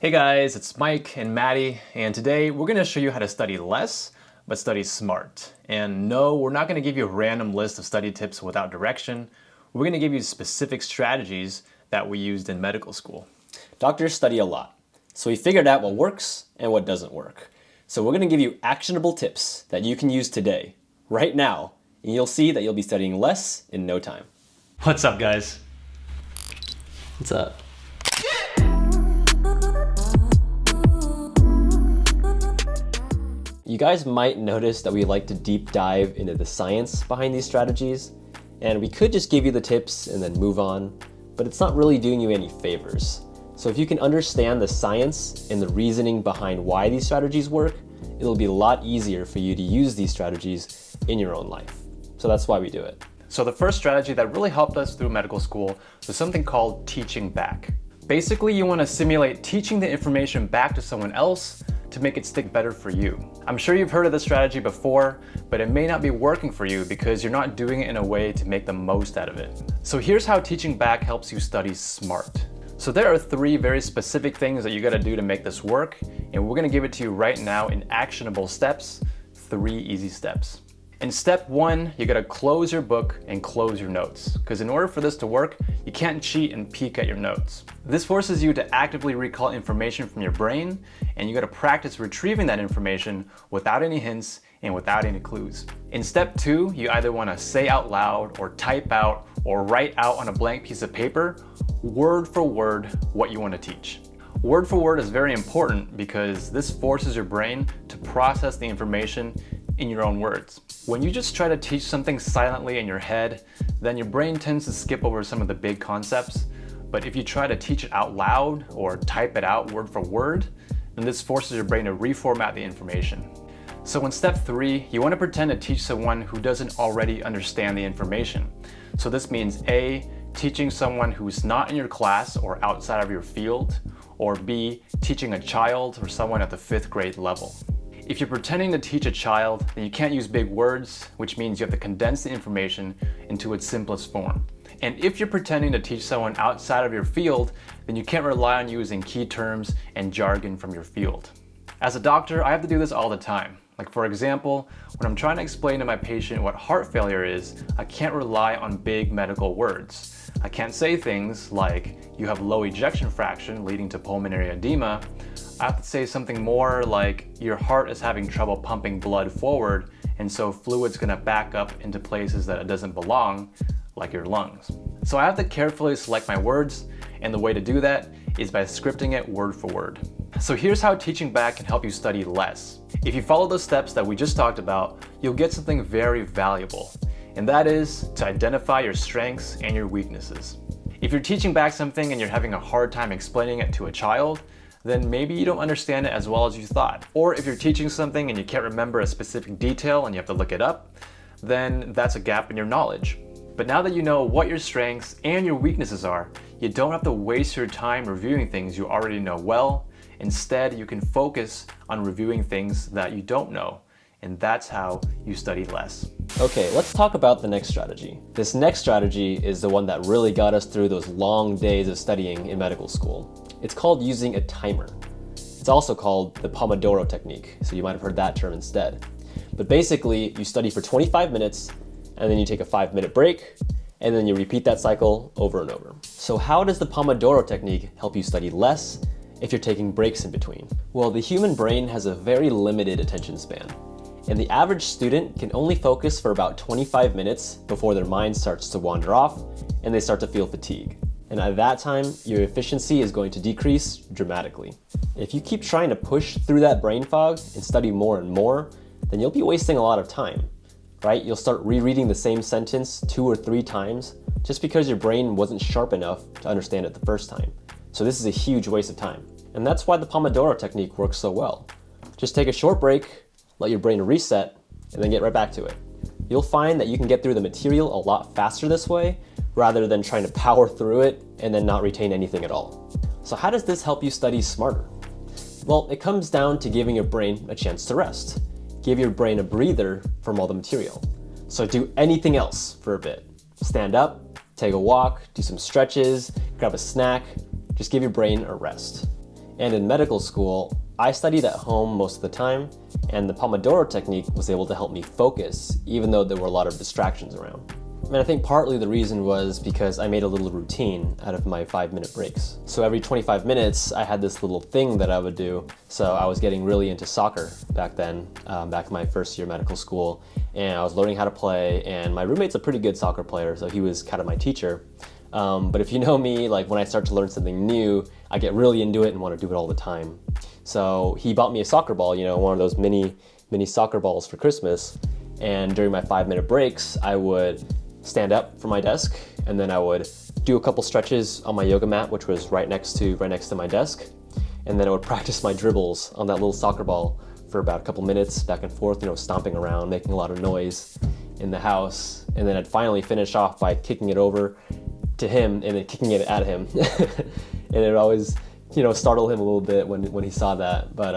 Hey guys, it's Mike and Maddie, and today we're going to show you how to study less, but study smart. And no, we're not going to give you a random list of study tips without direction. We're going to give you specific strategies that we used in medical school. Doctors study a lot, so we figured out what works and what doesn't work. So we're going to give you actionable tips that you can use today, right now, and you'll see that you'll be studying less in no time. What's up, guys? What's up? You guys might notice that we like to deep dive into the science behind these strategies, and we could just give you the tips and then move on, but it's not really doing you any favors. So if you can understand the science and the reasoning behind why these strategies work, it'll be a lot easier for you to use these strategies in your own life. So that's why we do it. So the first strategy that really helped us through medical school was something called teaching back. Basically, you want to simulate teaching the information back to someone else to make it stick better for you. I'm sure you've heard of this strategy before, but it may not be working for you because you're not doing it in a way to make the most out of it. So here's how teaching back helps you study smart. So there are 3 very specific things that you gotta do to make this work, and we're gonna give it to you right now in actionable steps, 3 easy steps. In step 1, you gotta close your book and close your notes, because in order for this to work, you can't cheat and peek at your notes. This forces you to actively recall information from your brain, and you gotta practice retrieving that information without any hints and without any clues. In step 2, you either wanna say out loud or type out or write out on a blank piece of paper, word for word, what you wanna teach. Word for word is very important because this forces your brain to process the information in your own words. When you just try to teach something silently in your head, then your brain tends to skip over some of the big concepts. But if you try to teach it out loud or type it out word for word, then this forces your brain to reformat the information. So in step 3, you want to pretend to teach someone who doesn't already understand the information. So this means A, teaching someone who's not in your class or outside of your field, or B, teaching a child or someone at the 5th grade level. If you're pretending to teach a child, then you can't use big words, which means you have to condense the information into its simplest form. And if you're pretending to teach someone outside of your field, then you can't rely on using key terms and jargon from your field. As a doctor, I have to do this all the time. Like for example, when I'm trying to explain to my patient what heart failure is, I can't rely on big medical words. I can't say things like, you have low ejection fraction leading to pulmonary edema. I have to say something more like, your heart is having trouble pumping blood forward, and so fluid's gonna back up into places that it doesn't belong, like your lungs. So I have to carefully select my words, and the way to do that is by scripting it word for word. So here's how teaching back can help you study less. If you follow the steps that we just talked about, you'll get something very valuable, and that is to identify your strengths and your weaknesses. If you're teaching back something and you're having a hard time explaining it to a child, then maybe you don't understand it as well as you thought. Or if you're teaching something and you can't remember a specific detail and you have to look it up, then that's a gap in your knowledge. But now that you know what your strengths and your weaknesses are, you don't have to waste your time reviewing things you already know well. Instead, you can focus on reviewing things that you don't know, and that's how you study less. Okay, let's talk about the next strategy. This next strategy is the one that really got us through those long days of studying in medical school. It's called using a timer. It's also called the pomodoro technique, so you might have heard that term instead. But basically, you study for 25 minutes, and then you take a 5-minute break, and then you repeat that cycle over and over. So how does the pomodoro technique help you study less if you're taking breaks in between? Well, the human brain has a very limited attention span, and the average student can only focus for about 25 minutes before their mind starts to wander off and they start to feel fatigue. And at that time, your efficiency is going to decrease dramatically. If you keep trying to push through that brain fog and study more and more, then you'll be wasting a lot of time, right? You'll start rereading the same sentence 2 or 3 times just because your brain wasn't sharp enough to understand it the first time. So this is a huge waste of time. And that's why the pomodoro technique works so well. Just take a short break, let your brain reset, and then get right back to it. You'll find that you can get through the material a lot faster this way, rather than trying to power through it and then not retain anything at all. So how does this help you study smarter? Well, it comes down to giving your brain a chance to rest. Give your brain a breather from all the material. So do anything else for a bit. Stand up, take a walk, do some stretches, grab a snack, just give your brain a rest. And in medical school, I studied at home most of the time, and the Pomodoro technique was able to help me focus, even though there were a lot of distractions around. And I think partly the reason was because I made a little routine out of my 5-minute breaks. So every 25 minutes, I had this little thing that I would do. So I was getting really into soccer back then, back in my first year of medical school, and I was learning how to play, and my roommate's a pretty good soccer player, so he was kind of my teacher. But if you know me, like when I start to learn something new, I get really into it and want to do it all the time. So he bought me a soccer ball, one of those mini soccer balls for Christmas. And during my 5-minute breaks, I would stand up from my desk, and then I would do a couple stretches on my yoga mat, which was right next to my desk. And then I would practice my dribbles on that little soccer ball for about a couple minutes, back and forth, stomping around, making a lot of noise in the house. And then I'd finally finish off by kicking it over to him and then kicking it at him. And it would always, startle him a little bit when he saw that. But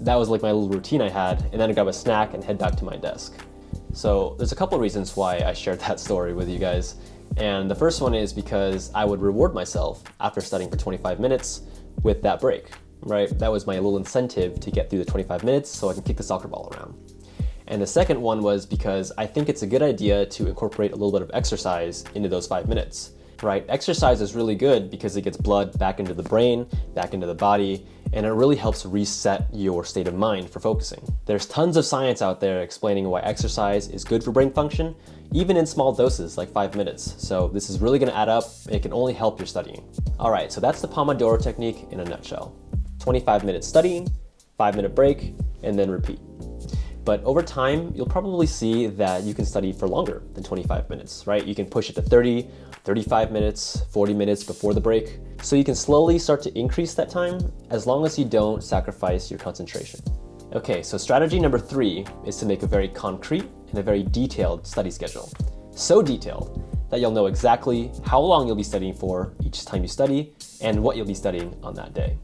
that was like my little routine I had. And then I'd grab a snack and head back to my desk. So there's a couple reasons why I shared that story with you guys. And the first one is because I would reward myself after studying for 25 minutes with that break, right? That was my little incentive to get through the 25 minutes so I can kick the soccer ball around. And the second one was because I think it's a good idea to incorporate a little bit of exercise into those 5 minutes, right? Exercise is really good because it gets blood back into the brain, back into the body, and it really helps reset your state of mind for focusing. There's tons of science out there explaining why exercise is good for brain function, even in small doses like 5 minutes. So this is really gonna add up, and it can only help your studying. All right, so that's the Pomodoro technique in a nutshell. 25 minutes studying, 5-minute break, and then repeat. But over time, you'll probably see that you can study for longer than 25 minutes, right? You can push it to 30, 35 minutes, 40 minutes before the break. So you can slowly start to increase that time as long as you don't sacrifice your concentration. Okay, so strategy number 3 is to make a very concrete and a very detailed study schedule. So detailed that you'll know exactly how long you'll be studying for each time you study and what you'll be studying on that day.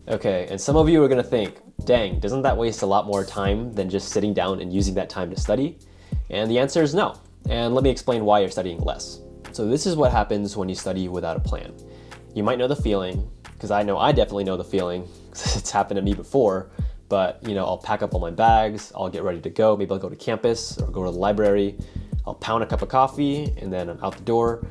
Okay, and some of you are gonna think, dang, doesn't that waste a lot more time than just sitting down and using that time to study? And the answer is no. And let me explain why you're studying less. So this is what happens when you study without a plan. You might know the feeling, because I know I definitely know the feeling, because it's happened to me before, but I'll pack up all my bags, I'll get ready to go, maybe I'll go to campus or go to the library, I'll pound a cup of coffee, and then I'm out the door,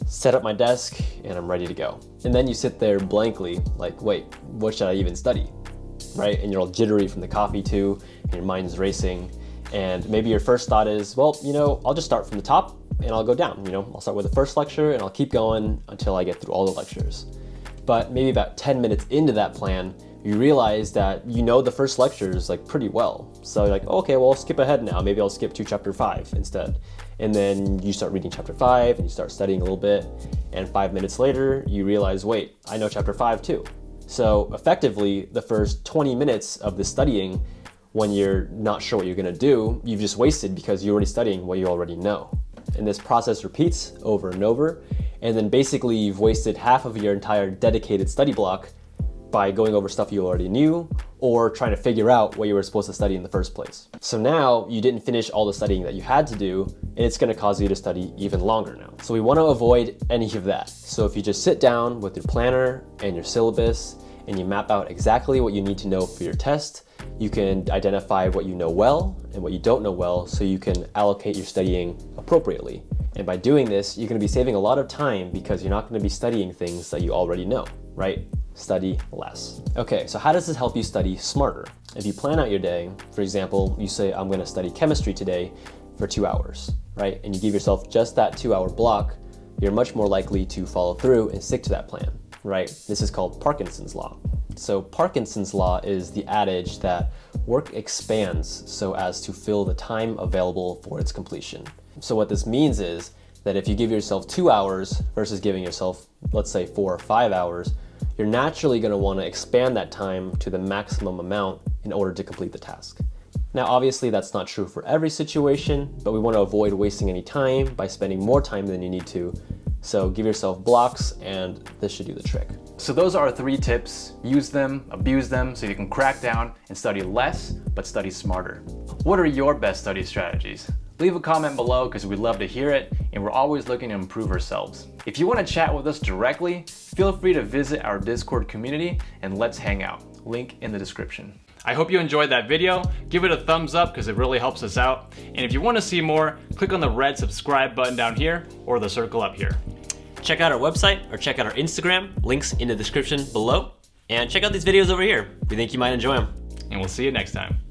set up my desk, and I'm ready to go. And then you sit there blankly, like, wait, what should I even study? Right? And you're all jittery from the coffee too, and your mind's racing. And maybe your first thought is, well, I'll just start from the top and I'll go down. I'll start with the first lecture and I'll keep going until I get through all the lectures. But maybe about 10 minutes into that plan, you realize that the first lectures like pretty well. So you're like, okay, well, I'll skip ahead now. Maybe I'll skip to chapter 5 instead. And then you start reading chapter 5 and you start studying a little bit. And 5 minutes later, you realize, wait, I know chapter 5 too. So effectively, the first 20 minutes of the studying, when you're not sure what you're gonna do, you've just wasted because you're already studying what you already know. And this process repeats over and over. And then basically you've wasted half of your entire dedicated study block by going over stuff you already knew or trying to figure out what you were supposed to study in the first place. So now you didn't finish all the studying that you had to do, and it's gonna cause you to study even longer now. So we wanna avoid any of that. So if you just sit down with your planner and your syllabus and you map out exactly what you need to know for your test, you can identify what you know well and what you don't know well so you can allocate your studying appropriately. And by doing this, you're gonna be saving a lot of time because you're not gonna be studying things that you already know, right? Study less. Okay, so how does this help you study smarter? If you plan out your day, for example, you say, I'm gonna study chemistry today for 2 hours, right? And you give yourself just that 2-hour block, you're much more likely to follow through and stick to that plan, right? This is called Parkinson's law. So Parkinson's law is the adage that work expands so as to fill the time available for its completion. So what this means is that if you give yourself 2 hours versus giving yourself, let's say 4 or 5 hours, you're naturally going to want to expand that time to the maximum amount in order to complete the task. Now, obviously, that's not true for every situation, but we want to avoid wasting any time by spending more time than you need to. So give yourself blocks, and this should do the trick. So those are our 3 tips. Use them, abuse them, so you can crack down and study less, but study smarter. What are your best study strategies? Leave a comment below because we'd love to hear it, and we're always looking to improve ourselves. If you want to chat with us directly, feel free to visit our Discord community and let's hang out. Link in the description. I hope you enjoyed that video. Give it a thumbs up because it really helps us out. And if you want to see more, click on the red subscribe button down here or the circle up here. Check out our website or check out our Instagram, links in the description below. And check out these videos over here. We think you might enjoy them. And we'll see you next time.